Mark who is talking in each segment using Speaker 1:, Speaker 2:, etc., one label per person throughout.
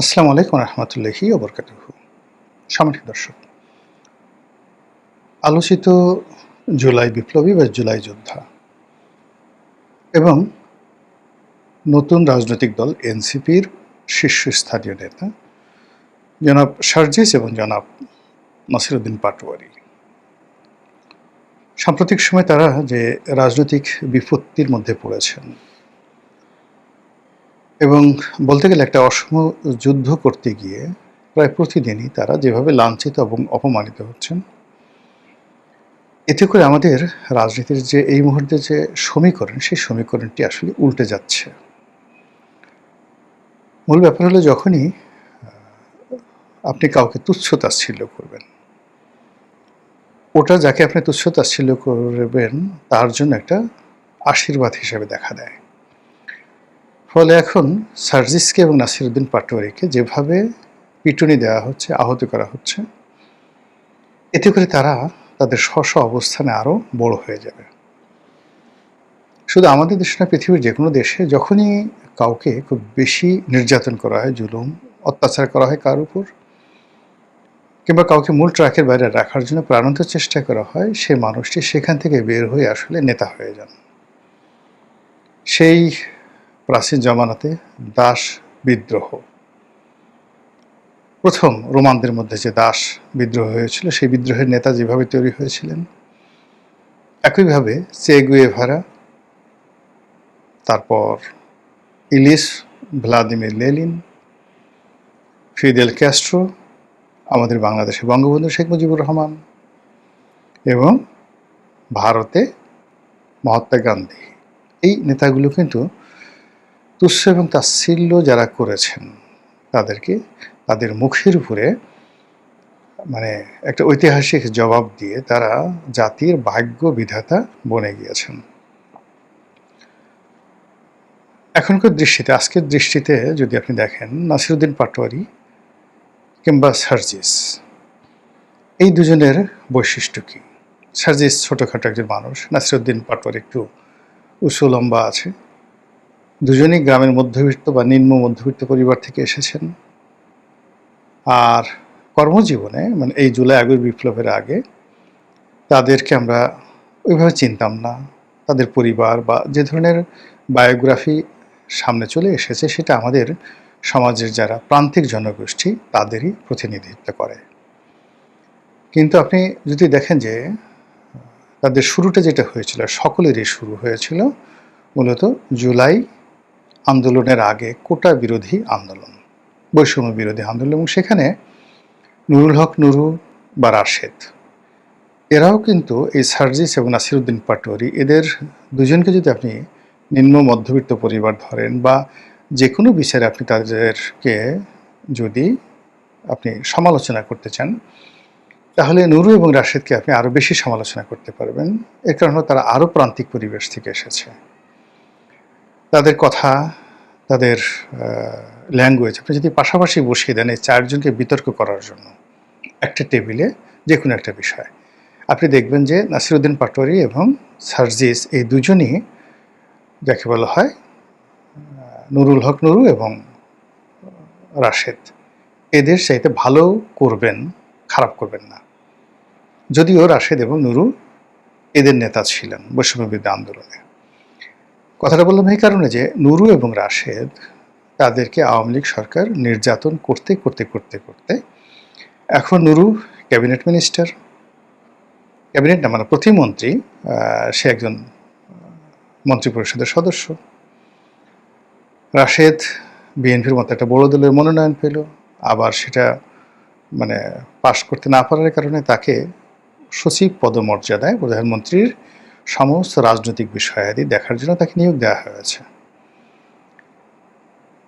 Speaker 1: আসসালামু আলাইকুম রহমতুল্লাহি ওয়া বারাকাতুহু। সম্মানিত দর্শক, আলোচিত জুলাই বিপ্লবী বা জুলাই যোদ্ধা এবং নতুন রাজনৈতিক দল এনসিপির শীর্ষস্থানীয় নেতা জনাব সার্জিস এবং জনাব নাসিরউদ্দিন পাটোয়ারি সাম্প্রতিক সময়ে তারা যে রাজনৈতিক বিপত্তির মধ্যে পড়েছেন এবং বলতে গেলে একটা অসম যুদ্ধ করতে গিয়ে প্রায় প্রতিদিনই তারা যেভাবে লাঞ্ছিত এবং অপমানিত হচ্ছেন, এতে করে আমাদের রাজনীতির যে এই মুহূর্তে যে সমীকরণ, সেই সমীকরণটি আসলে উল্টে যাচ্ছে। মূল ব্যাপার হলো যখনই আপনি কাউকে তুচ্ছ-তাচ্ছিল্য করবেন, ওটা যাকে আপনি তুচ্ছ-তাচ্ছিল্য করবেন তার জন্য একটা আশীর্বাদ হিসেবে দেখা দেয়। ফলে এখন সার্জিসকে এবং নাসিরউদ্দিন পাটোয়ারিকে যেভাবে পিটুনি দেওয়া হচ্ছে, আহত করা হচ্ছে, এতে করে তারা তাদের স্ব অবস্থানে আরও বড় হয়ে যাবে। শুধু আমাদের দেশে না, পৃথিবীর যে কোনো দেশে যখনই কাউকে খুব বেশি নির্যাতন করা হয়, জুলুম অত্যাচার করা হয় কার উপর, কিংবা কাউকে মূল ট্র্যাকের বাইরে রাখার জন্য প্রাণান্ত চেষ্টা করা হয়, সে মানুষটি সেখান থেকে বের হয়ে আসলে নেতা হয়ে যান। সেই প্রাচীন জমানাতে দাস বিদ্রোহ, প্রথম রোমানদের মধ্যে যে দাস বিদ্রোহ হয়েছিল, সেই বিদ্রোহের নেতা যেভাবে তৈরি হয়েছিলেন, একইভাবে চে গুয়েভারা, তারপর Ellis Vladimir Lenin, Fidel Castro, আমাদের বাংলাদেশে বঙ্গবন্ধু শেখ মুজিবুর রহমান এবং ভারতে মহাত্মা গান্ধী, এই নেতাগুলো কিন্তু তুচ্ছ এবং তাচ্ছিল্য যারা করেছেন তাদেরকে তাদের মুখের উপরে একটা ঐতিহাসিক জবাব দিয়ে তারা জাতির ভাগ্য বিধাতা বনে গিয়েছেন। এখনকার দৃষ্টিতে, আজকের দৃষ্টিতে যদি আপনি দেখেন, নাসিরউদ্দিন পাটোয়ারি কিংবা সার্জিস, এই দুজনের বৈশিষ্ট্য কী? সার্জিস ছোটোখাটো একজন মানুষ, নাসিরউদ্দিন পাটোয়ারি একটু উঁচু লম্বা আছে। দুজনেই গ্রামের মধ্যবিত্ত বা নিম্ন মধ্যবিত্ত পরিবার থেকে এসেছেন। আর কর্মজীবনে এই জুলাই আগস্ট বিপ্লবের আগে তাদেরকে আমরা ওইভাবে চিনতাম না। তাদের পরিবার বা যে ধরনের বায়োগ্রাফি সামনে চলে এসেছে, সেটা আমাদের সমাজের যারা প্রান্তিক জনগোষ্ঠী তাদেরই প্রতিনিধিত্ব করে। কিন্তু আপনি যদি দেখেন যে তাদের শুরুটা যেটা হয়েছিল, সকলেরই শুরু হয়েছিল মূলত জুলাই আন্দোলনের আগে কোটা বিরোধী আন্দোলন, বৈষম্য বিরোধী আন্দোলন। এবং সেখানে নুরুল হক নুরু বা রাশেদ, এরাও কিন্তু এই সার্জিস এবং নাসিরউদ্দিন পাটোয়ারি, এদের দুজনকে যদি আপনি নিম্ন মধ্যবিত্ত পরিবার ধরেন বা যে কোনো বিচারে আপনি তাদেরকে যদি আপনি সমালোচনা করতে চান, তাহলে নুরু এবং রাশেদকে আপনি আরও বেশি সমালোচনা করতে পারবেন। এর কারণ তারা আরও প্রান্তিক পরিবেশ থেকে এসেছে। তাদের কথা, তাদের ল্যাঙ্গুয়েজ আপনি যদি পাশাপাশি বসিয়ে দেন এই চারজনকে বিতর্ক করার জন্য একটা টেবিলে যে কোনো একটা বিষয়, আপনি দেখবেন যে নাসিরউদ্দিন পাটোয়ারি এবং সার্জিস, এই দুজনই যাকে বলা হয় নুরুল হক নুরু এবং রাশেদ, এদের চাইতে ভালো করবেন, খারাপ করবেন না। যদিও রাশেদ এবং নুরু এদের নেতা ছিলেন বৈষম্যবিরোধী আন্দোলনে। কথাটা বললাম এই কারণে যে নুরু এবং রাশেদ, তাদেরকে আওয়ামী লীগ সরকার নির্যাতন করতে করতে করতে করতে এখন নুরু ক্যাবিনেট মিনিস্টার, ক্যাবিনেট না প্রতিমন্ত্রী, সে একজন মন্ত্রিপরিষদের সদস্য। রাশেদ বিএনপির মতো একটা বড় দলের মনোনয়ন পেল, আবার সেটা পাশ করতে না পারার কারণে তাকে সচিব পদমর্যাদায় প্রধানমন্ত্রীর সমস্ত রাজনৈতিক বিষয়াদি দেখার জন্য তাকে নিয়োগ দেওয়া হয়েছে।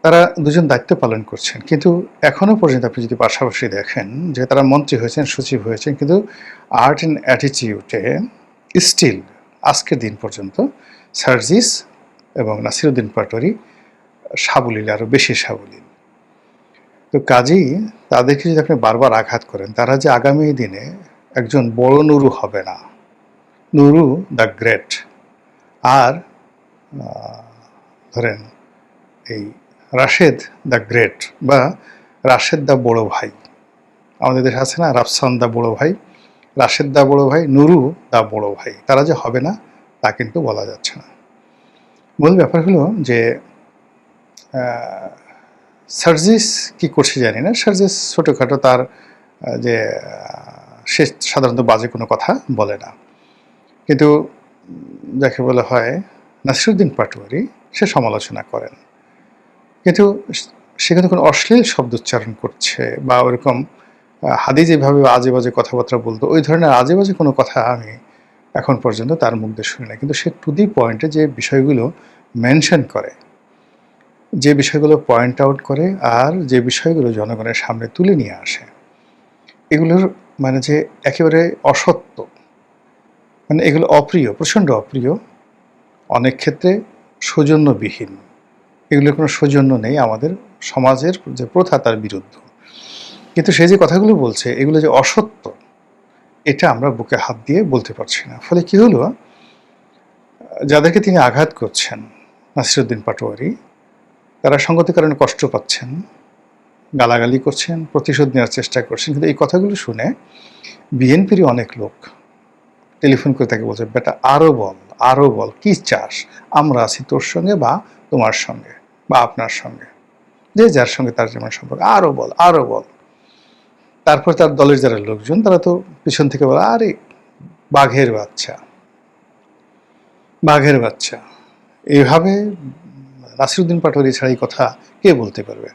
Speaker 1: তারা দুজন দায়িত্ব পালন করছেন, কিন্তু এখনও পর্যন্ত আপনি যদি পাশাপাশি দেখেন যে তারা মন্ত্রী হয়েছেন, সচিব হয়েছেন, কিন্তু আর্ট অ্যান্ড অ্যাটিটিউডে স্টিল আজকের দিন পর্যন্ত সার্জিস এবং নাসিরউদ্দিন পাটোয়ারি সাবলীল, আরও বেশি সাবলীল। তো কাজেই তাদেরকে যদি আপনি বারবার আঘাত করেন, তারা যে আগামী দিনে একজন বড় নুরু হবে না, নুরু দ্য গ্রেট, আর ধরেন এই রাশেদ দ্য গ্রেট বা রাশেদ দা বড় ভাই, আমাদের দেশে আছে না রাফসান দা বড় ভাই, রাশেদ দা বড় ভাই, নুরু দা বড় ভাই, তারা যে হবে না তা কিন্তু বলা যাচ্ছে না। মূল ব্যাপার হলো যে সার্জিস কি করছে জানি না। সার্জিস ছোটোখাটো তার যে সে সাধারণত বাজে কোনো কথা বলে না, কিন্তু যাকে বলা হয় নাসিরুদ্দিন পাটোয়ারি সে সমালোচনা করেন, কিন্তু সে কিন্তু কোনো অশ্লীল শব্দ উচ্চারণ করছে বা ওরকম হাদি যেভাবে আজে বাজে কথাবার্তা বলতো ওই ধরনের আজে বাজে কোনো কথা আমি এখন পর্যন্ত তার মুখ দিয়ে শুনি না। কিন্তু সে টু দি পয়েন্টে যে বিষয়গুলো মেনশন করে, যে বিষয়গুলো পয়েন্ট আউট করে আর যে বিষয়গুলো জনগণের সামনে তুলে নিয়ে আসে, এগুলোর মানে যে একেবারে অসত্য, মানে এগুলো অপ্রিয়, প্রচণ্ড অপ্রিয়, অনেক ক্ষেত্রে সৌজন্যবিহীন, এগুলোর কোনো সৌজন্য নেই, আমাদের সমাজের যে প্রথা তার বিরুদ্ধ। কিন্তু সে যে কথাগুলো বলছে এগুলো যে অসত্য, এটা আমরা বুকে হাত দিয়ে বলতে পারছি না। ফলে কি হলো, যাদেরকে তিনি আঘাত করছেন নাসিরুদ্দিন পাটোয়ারি, তারা সঙ্গত কারণে কষ্ট পাচ্ছেন, গালাগালি করছেন, প্রতিশোধ নেওয়ার চেষ্টা করছেন। কিন্তু এই কথাগুলো শুনে বিএনপিরই অনেক লোক টেলিফোন করে তাকে বলছে, বেটা আরও বল, আরও বল, কী চাস, আমরা আছি তোর সঙ্গে বা তোমার সঙ্গে বা আপনার সঙ্গে, যে যার সঙ্গে তার যেমন সম্পর্ক, আরও বল, আরও বল। তারপর তার দলের যারা লোকজন তারা তো পিছন থেকে বলে, আরে বাঘের বাচ্চা, বাঘের বাচ্চা। এইভাবে নাসিরুদ্দিন পাটোয়ারি ছাড়া এই কথা কে বলতে পারবে?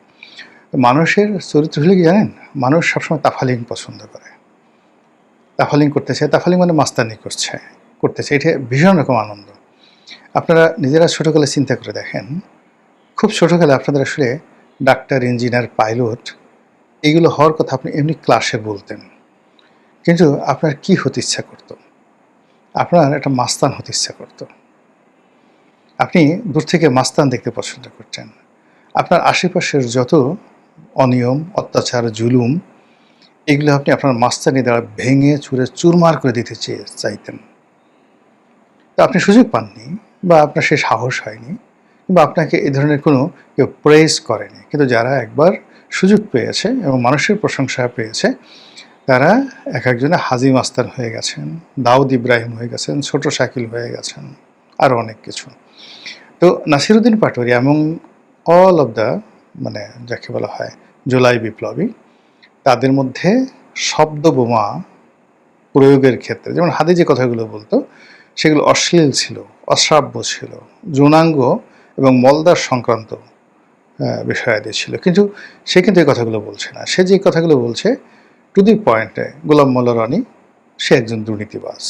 Speaker 1: মানুষের চরিত্র হলে কি জানেন, মানুষ সবসময় তাফালিং পছন্দ করে, তাফালিং করতে চায়। তাফালিং মানে মাস্তানি করতে চায়, এটা ভীষণ রকম আনন্দ। আপনারা নিজেরা ছোটোকালে চিন্তা করে দেখেন, খুব ছোটোকালে আপনাদের আসলে ডাক্তার, ইঞ্জিনিয়ার, পাইলট এগুলো হওয়ার কথা আপনি এমনি ক্লাসে বলতেন, কিন্তু আপনার কি হতে ইচ্ছা করতো? আপনার একটা মাস্তান হতে ইচ্ছা করতো। আপনি দূর থেকে মাস্তান দেখতে পছন্দ করতেন। আপনার আশেপাশের যত অনিয়ম, অত্যাচার, জুলুম এগুলো আপনি আপনার মাস্তানি দ্বারা ভেঙে চুরে চুরমার করে দিতে চাইতেন। তো আপনি সুযোগ পাননি বা আপনার সে সাহস হয়নি, বা আপনাকে এই ধরনের কোনো কেউ প্রেজ করেনি। কিন্তু যারা একবার সুযোগ পেয়েছে এবং মানুষের প্রশংসা পেয়েছে, তারা এক একজনে হাজি মাস্তান হয়ে গেছেন, দাউদ ইব্রাহিম হয়ে গেছেন, ছোট শাকিল হয়ে গেছেন, আরও অনেক কিছু। তো নাসিরুদ্দিন পাটোয়ারি এবং অল অব দ্য মানে যাকে বলা হয় জুলাই বিপ্লবী, তাদের মধ্যে শব্দ বোমা প্রয়োগের ক্ষেত্রে যেমন হাদি যে কথাগুলো বলতো সেগুলো অশ্লীল ছিল, অশ্রাব্য ছিল, যৌনাঙ্গ এবং মলদার সংক্রান্ত বিষয়াদি ছিল। কিন্তু সে কিন্তু এই কথাগুলো বলছে না। সে যে কথাগুলো বলছে টু দি পয়েন্টে, গোলাম মোল্লা রনি সে একজন দুর্নীতিবাজ,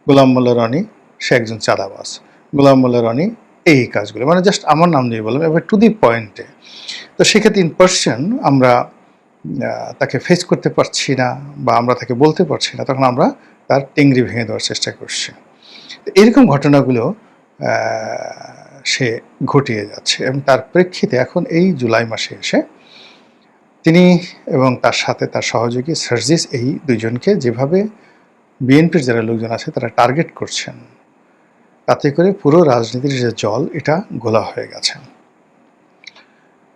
Speaker 1: গোলাম মোল্লা রনি সে একজন চাঁদাবাজ, গোলাম মোল্লা রনি এই কাজগুলো, মানে জাস্ট আমার নাম দিয়ে বললাম, এবার টু দি পয়েন্টে। তো সেক্ষেত্রে ইন পার্সন আমরা তাকে ফেস করতে পারছি না বা আমরা তাকে বলতে পারছি না, তখন আমরা তার টেংরি ভেঙে দেওয়ার চেষ্টা করছি। এরকম ঘটনাগুলো সে ঘটিয়ে যাচ্ছে এবং তার প্রেক্ষিতে এখন এই জুলাই মাসে এসে তিনি এবং তার সাথে তার সহযোগী সার্জিস, এই দুইজনকে যেভাবে বিএনপির যারা লোকজন আছে তারা টার্গেট করছেন, তাতে করে পুরো রাজনীতির যে জল এটা ঘোলা হয়ে গেছে।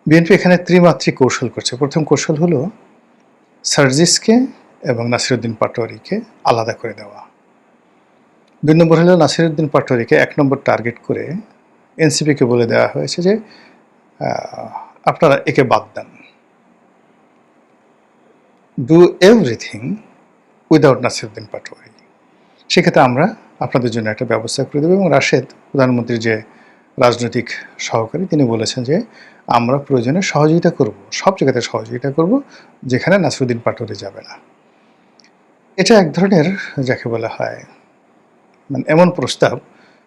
Speaker 1: বিএনপি এখানে ত্রিমাত্রিক কৌশল করছে। প্রথম কৌশল হলো সার্জিসকে এবং নাসিরুদ্দিন পাটোয়ারিকে আলাদা করে দেওয়া। ২ নম্বর হলো নাসিরুদ্দিন পাটোয়ারিকে ১ নম্বর টার্গেট করে এনসিপিকে বলে দেওয়া হয়েছে যে আপনারা একে বাদ দেন, do everything without Nasiruddin Patwari. সেক্ষেত্রে আমরা আপনাদের জন্য একটা ব্যবস্থা করে দেবো। এবং রাশেদ, প্রধানমন্ত্রীর যে রাজনৈতিক সহকারী, তিনি বলেছেন যে আমরা প্রয়োজনে সহযোগিতা করব, সব জায়গাতে সহযোগিতা করব যেখানে নাসিরুদ্দিন পাটোয়ারি যাবে না। এটা এক ধরনের যাকে বলা হয় মানে এমন প্রস্তাব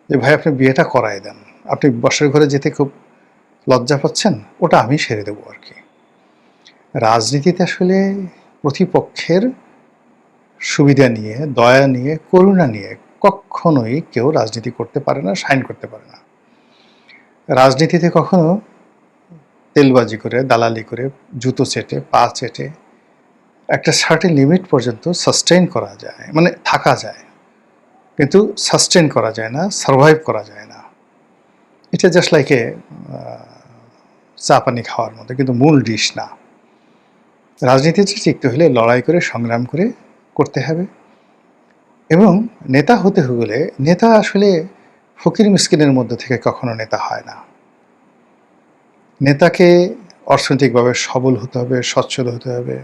Speaker 1: যে ভাই আপনি বিয়েটা করায় দেন, আপনি বসের ঘরে যেতে খুব লজ্জা পাচ্ছেন, ওটা আমি সেরে দেবো আর কি। রাজনীতিতে আসলে প্রতিপক্ষের সুবিধা নিয়ে, দয়া নিয়ে, করুণা নিয়ে কখনোই কেউ রাজনীতি করতে পারে না, সাইন করতে পারে না। রাজনীতিতে কখনো তেলবাজি করে, দালালি করে, জুতো চেটে, পা চেটে একটা সার্টেন লিমিট পর্যন্ত সাস্টেইন করা যায়, মানে থাকা যায়, কিন্তু সাস্টেইন করা যায় না, সারভাইভ করা যায় না। এটা জাস্ট লাইক চা পানি খাওয়ার মতো, কিন্তু মূল ডিশ না। রাজনীতিতে টিকতে হলে লড়াই করে সংগ্রাম করে করতে হবে। এবং নেতা হতে হলে নেতা আসলে ফকির মিসকিনের মধ্য থেকে কখনো নেতা হয় না। নেতাকে অর্থনৈতিকভাবে সবল হতে হবে, সচ্ছল হতে হবে,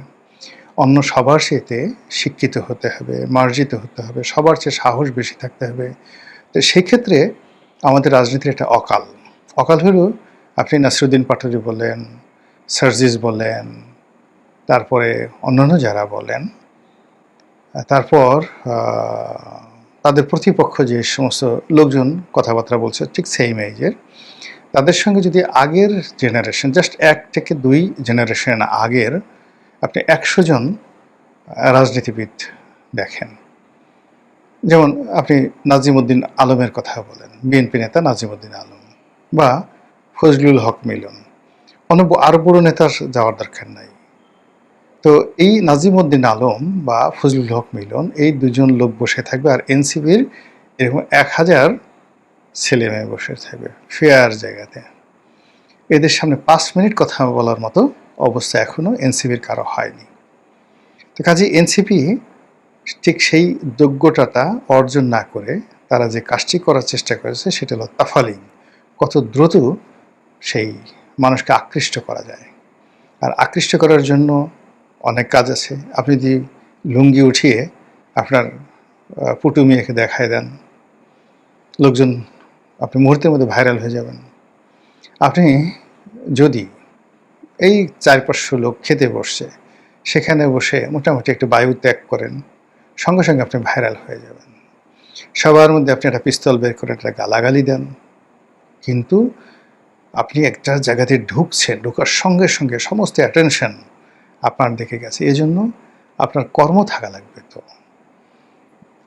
Speaker 1: অন্য সবার সাথে শিক্ষিত হতে হবে, মার্জিত হতে হবে, সবার চেয়ে সাহস বেশি থাকতে হবে। তো সেই ক্ষেত্রে আমাদের রাজনীতির একটা অকাল। অকাল হলো আপনি নাসিরুদ্দিন পাটোয়ারি বলেন, সার্জিস বলেন, তারপরে অন্যান্য যারা বলেন, তারপর তাদের প্রতিপক্ষ যে সমস্ত লোকজন কথাবার্তা বলছে ঠিক সেম এজের, তাদের সঙ্গে যদি আগের জেনারেশন, জাস্ট 1 থেকে 2 জেনারেশন আগের আপনি 100 জন রাজনীতিবিদ দেখেন, যেমন আপনি নাজিমউদ্দিন আলমের কথা বলেন, বিএনপি নেতা নাজিমউদ্দিন আলম, বা ফজলুল হক মিলন, আরও বড় নেতার যাওয়ার দরকার নাই। তো এই নাজিমউদ্দিন আলম বা ফজলুল হক মিলন, এই দুজন লোক বসে থাকবে, আর এনসিপির এরকম 1000 ছেলে মেয়ে বসে থাকবে ফেয়ার জায়গাতে। এদের সামনে 5 মিনিট কথা বলার মতো অবস্থা এখনো এনসিপির কারো হয়নি। তো কাজে এনসিপি ঠিক সেই যোগ্যতাটা অর্জন না করে তারা যে কাজটি করার চেষ্টা করেছে সেটা হলো তাফালিং, কত দ্রুত সেই মানুষকে আকৃষ্ট করা যায়। আর আকৃষ্ট করার জন্য অনেক কাজ আছে। আপনি যদি লুঙ্গি উঠিয়ে আপনার পুটু মেয়েকে দেখায় দেন, লোকজন, আপনি মুহূর্তের মধ্যে ভাইরাল হয়ে যাবেন। আপনি যদি এই 4-500 লোক খেতে বসছে, সেখানে বসে মোটামুটি একটু বায়ু ত্যাগ করেন, সঙ্গে সঙ্গে আপনি ভাইরাল হয়ে যাবেন। সবার মধ্যে আপনি একটা পিস্তল বের করে একটা গালাগালি দেন, কিন্তু আপনি একটা জায়গাতে ঢুকছেন, ঢোকার সঙ্গে সঙ্গে সমস্ত অ্যাটেনশন আপনার দিকে গেছে। এই জন্য আপনার কর্ম থাকা লাগবে, তো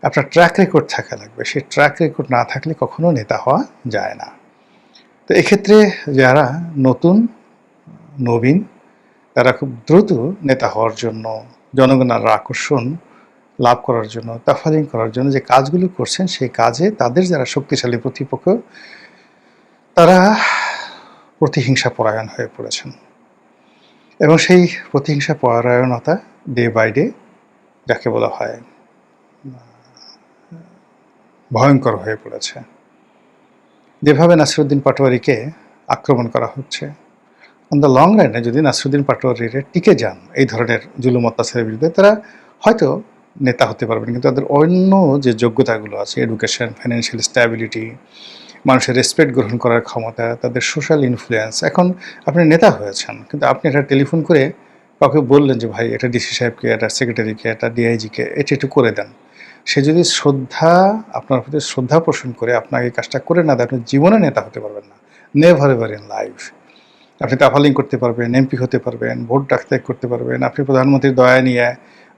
Speaker 1: আপনার ট্র্যাক রেকর্ড থাকা লাগবে। সেই ট্র্যাক রেকর্ড না থাকলে কখনো নেতা হওয়া যায় না। তো এক্ষেত্রে যারা নতুন নবীন, তারা খুব দ্রুত নেতা হওয়ার জন্য, জনগণের আকর্ষণ লাভ করার জন্য, তাফালিং করার জন্য যে কাজগুলো করছেন, সেই কাজে তাদের যারা শক্তিশালী প্রতিপক্ষ, তারা প্রতিহিংসা পরায়ণ হয়ে পড়েছেন। এবং সেই প্রতিহিংসা পরায়ণতা ডে বাই ডে, যাকে বলা হয়, ভয়ঙ্কর হয়ে পড়েছে। যেভাবে নাসিরুদ্দিন পাটোয়ারিকে আক্রমণ করা হচ্ছে, অন দ্য লং রানে যদি নাসিরুদ্দিন পাটোয়ারিরা টিকে যান এই ধরনের জুলুম অত্যাচারের বিরুদ্ধে, তারা হয়তো নেতা হতে পারবেন, কিন্তু তাদের অন্য যে যোগ্যতাগুলো আছে, এডুকেশন, ফাইন্যান্সিয়াল স্ট্যাবিলিটি, মানুষের রেসপেক্ট গ্রহণ করার ক্ষমতা, তাদের সোশ্যাল ইনফ্লুয়েন্স, এখন আপনি নেতা হয়েছেন, কিন্তু আপনি একটা টেলিফোন করে কাউকে বললেন যে ভাই এটা ডিসি সাহেবকে, এটা সেক্রেটারিকে, এটা ডিআইজিকে এটা একটু করে দেন, সে যদি আপনার প্রতি শ্রদ্ধা পোষণ করে আপনাকে এই কাজটা করে না দেয়, আপনি জীবনে নেতা হতে পারবেন না, নেভার এভার ইন লাইফ। আপনি তাফালিং করতে পারবেন, এমপি হতে পারবেন, ভোট ডাকত্যাগ করতে পারবেন, আপনি প্রধানমন্ত্রীর দয়া নিয়ে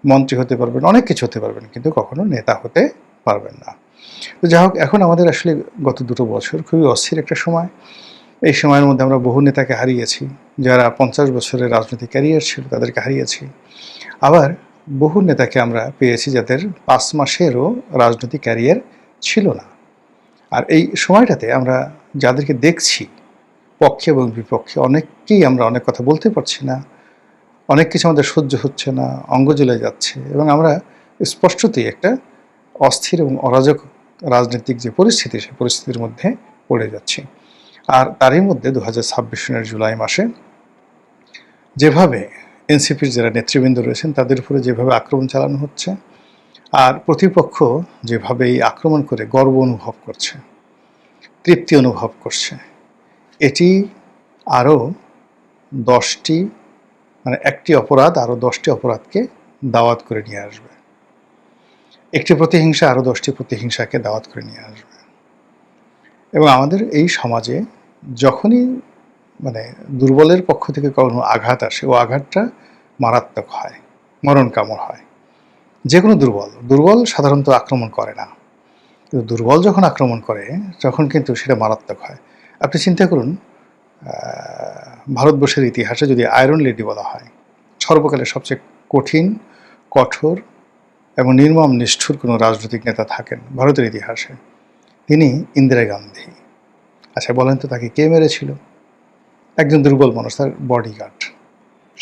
Speaker 1: মন্ত্রী হতে পারবেন, অনেক কিছু হতে পারবেন, কিন্তু কখনো নেতা হতে পারবেন না। তো যাই হোক, এখন আমাদের আসলে গত 2 বছর খুবই অস্থির একটা সময়। এই সময়ের মধ্যে আমরা বহু নেতাকে হারিয়েছি, যারা 50 বছরের রাজনৈতিক ক্যারিয়ার ছিল তাদেরকে হারিয়েছি। আবার বহু নেতাকে আমরা পেয়েছি যাদের 5 মাসেরও রাজনৈতিক ক্যারিয়ার ছিল না। আর এই সময়টাতে আমরা যাদেরকে দেখছি পক্ষে এবং বিপক্ষে, অনেককেই আমরা অনেক কথা বলতে পারছি না, অনেক কিছু আমাদের সহ্য হচ্ছে না, অঙ্গ জ্বলে যাচ্ছে, এবং আমরা স্পষ্টতই একটা অস্থির এবং অরাজক রাজনৈতিক যে পরিস্থিতি, সেই পরিস্থিতির মধ্যে পড়ে যাচ্ছি। আর তারই মধ্যে 2026 সনের জুলাই মাসে যেভাবে এনসিপির যারা নেতৃবৃন্দ রয়েছেন তাদের উপরে যেভাবে আক্রমণ চালানো হচ্ছে, আর প্রতিপক্ষ যেভাবে এই আক্রমণ করে গর্ব অনুভব করছে, তৃপ্তি অনুভব করছে, এটি আরও 10টি, মানে একটি অপরাধ আরও 10টি অপরাধকে দাওয়াত করে নিয়ে আসবে। একটি প্রতিহিংসা আরও 10টি প্রতিহিংসাকে দাওয়াত করে নিয়ে আসবে। এবং আমাদের এই সমাজে যখনই মানে দুর্বলের পক্ষ থেকে কোনো আঘাত আসে, ও আঘাতটা মারাত্মক হয়, মরণ কামড় হয়। যে কোনো দুর্বল সাধারণত আক্রমণ করে না, কিন্তু দুর্বল যখন আক্রমণ করে তখন কিন্তু সেটা মারাত্মক হয়। আপনি চিন্তা করুন, ভারতবর্ষের ইতিহাসে যদি আয়রন লেডি বলা হয়, সর্বকালের সবচেয়ে কঠিন, কঠোর এবং নির্মম নিষ্ঠুর কোনো রাজনৈতিক নেতা থাকেন ভারতের ইতিহাসে, তিনি ইন্দিরা গান্ধী। আচ্ছা বলেন তো, তাকে কে মেরেছিল? একজন দুর্বল মানুষ, তার বডিগার্ড,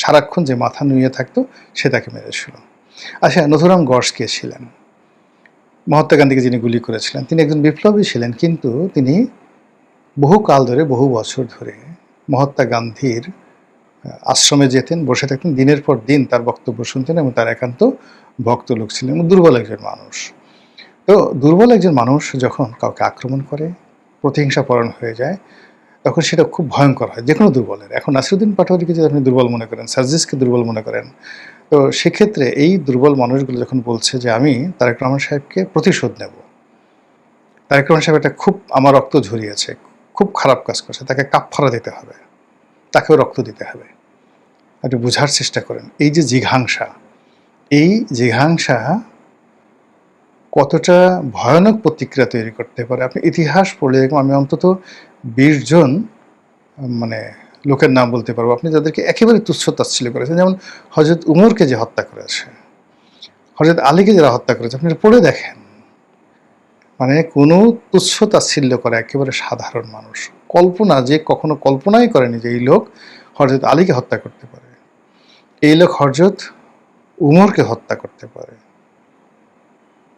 Speaker 1: সারাক্ষণ যে মাথা নুয়ে থাকতো সে তাকে মেরেছিল। আচ্ছা, নথুরাম গডস কে ছিলেন? মহাত্মা গান্ধীকে যিনি গুলি করেছিলেন তিনি একজন বিপ্লবী ছিলেন, কিন্তু তিনি বহুকাল ধরে, বহু বছর ধরে মহাত্মা গান্ধীর আশ্রমে যেতেন, বসে থাকতেন, দিনের পর দিন তার বক্তব্য শুনতেন এবং তার একান্ত ভক্ত লোক ছিলেন, দুর্বল একজন মানুষ। তো দুর্বল একজন মানুষ যখন কাউকে আক্রমণ করে, প্রতিহিংসাপরায়ণ হয়ে যায়, তখন সেটা খুব ভয়ঙ্কর হয় যে কোনো দুর্বলের। এখন নাসিরুদ্দিন পাটোয়ারিকে যদি আপনি দুর্বল মনে করেন, সার্জিসকে দুর্বল মনে করেন, তো সেক্ষেত্রে এই দুর্বল মানুষগুলো যখন বলছে যে আমি তারেক রহমান সাহেবকে প্রতিশোধ নেব, তারেক রহমান সাহেব এটা খুব আমার রক্ত ঝরিয়েছে, খুব খারাপ কাজ করছে, তাকে কাফফারা দিতে হবে, তাকেও রক্ত দিতে হবে, একটু বোঝার চেষ্টা করেন। এই যে জিঘাংসা, এই জিঘাংসা কতটা ভয়ানক প্রতিক্রিয়া তৈরি করতে পারে আপনি ইতিহাস পড়লে দেখুন। আমি অন্তত 20 জন মানে লোকের নাম বলতে পারবো আপনি যাদেরকে একেবারে তুচ্ছ তাচ্ছিল্য করেছেন। যেমন হযরত উমরকে যে হত্যা করেছে, হযরত আলীকে যারা হত্যা করেছে, আপনি পড়ে দেখেন, মানে কোনো তুচ্ছ তাচ্ছিল্য করে একেবারে সাধারণ মানুষ, কল্পনা যে কখনো কল্পনাই করেনি যে এই লোক হযরত আলীকে হত্যা করতে পারে, এই লোক হযরত উমরকে হত্যা করতে পারে।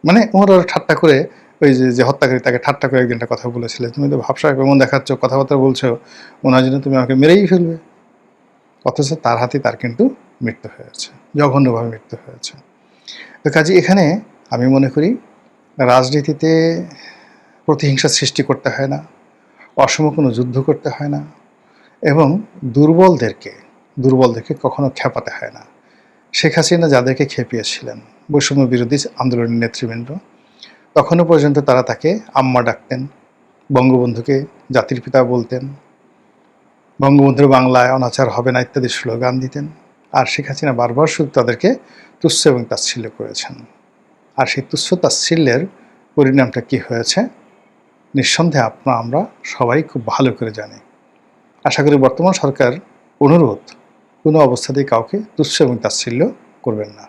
Speaker 1: মানে ওমর আর ঠাট্টা করে, ওই যে হত্যাকারী তাকে ঠাট্টা করে একদিন একটা কথা বলেছিল, তুমি তো ভাবসা কেমন দেখাচ্ছ, কথাবার্তা বলছো, মনে হয় যেন তুমি আমাকে মেরেই ফেলবে। অথচ তার হাতে তার কিন্তু মৃত্যু হয়েছে, জঘন্যভাবে মৃত্যু হয়েছে। তো কাজে এখানে আমি মনে করি রাজনীতিতে প্রতিহিংসা সৃষ্টি করতে হয় না, অসম কোনো যুদ্ধ করতে হয় না, এবং দুর্বলদেরকে কখনো খেপাতে হয় না। শেখ হাসিনা যাদেরকে খেপিয়েছিলেন, বৈষম্য বিরোধী আন্দোলনের নেতৃবৃন্দ, তখনও পর্যন্ত তারা তাকে আম্মা ডাকতেন, বঙ্গবন্ধুকে জাতির পিতা বলতেন, বঙ্গবন্ধুর বাংলায় অনাচার হবে না ইত্যাদি স্লোগান দিতেন। আর শেখ হাসিনা বারবার শুধু তাদেরকে তুচ্ছ এবং তাচ্ছিল্য করেছেন। আর সেই তুচ্ছ তাচ্ছিল্যের পরিণামটা কী হয়েছে নিঃসন্দেহে আমরা সবাই খুব ভালো করে জানি। আশা করি বর্তমান সরকার অনুরোধ কোনো অবস্থাতেই কাউকে তুচ্ছ এবং তাচ্ছিল্য করবেন না।